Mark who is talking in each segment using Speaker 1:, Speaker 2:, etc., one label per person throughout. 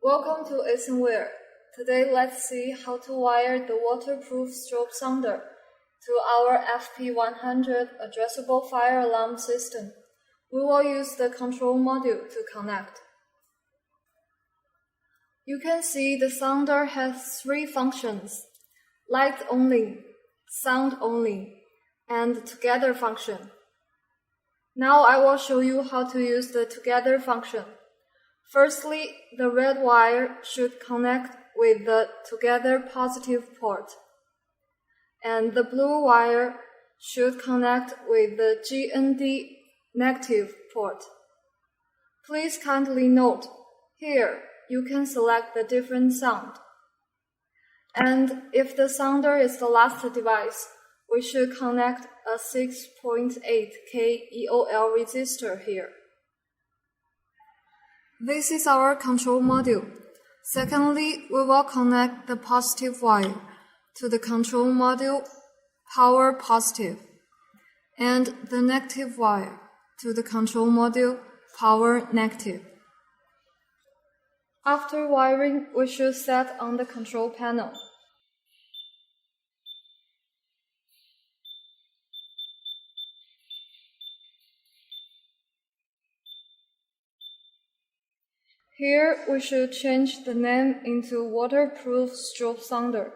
Speaker 1: Welcome to Asenware. Today let's see how to wire the waterproof strobe sounder to our FP100 addressable fire alarm system. We will use the control module to connect. You can see the sounder has three functions: light only, sound only, and together function. Now I will show you how to use the together function. Firstly, the red wire should connect with the together positive port, and the blue wire should connect with the GND negative port. Please kindly note, here you can select the different sound. And if the sounder is the last device, we should connect a 6.8K EOL resistor here. This is our control module. Secondly, we will connect the positive wire to the control module power positive and the negative wire to the control module power negative. After wiring, we should set on the control panel. Here, we should change the name into waterproof strobe sounder.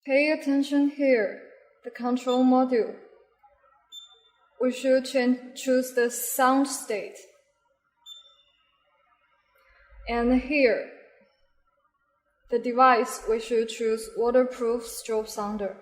Speaker 1: Pay attention here, the control module. We should choose the sound state. And here, the device, we should choose waterproof strobe sounder.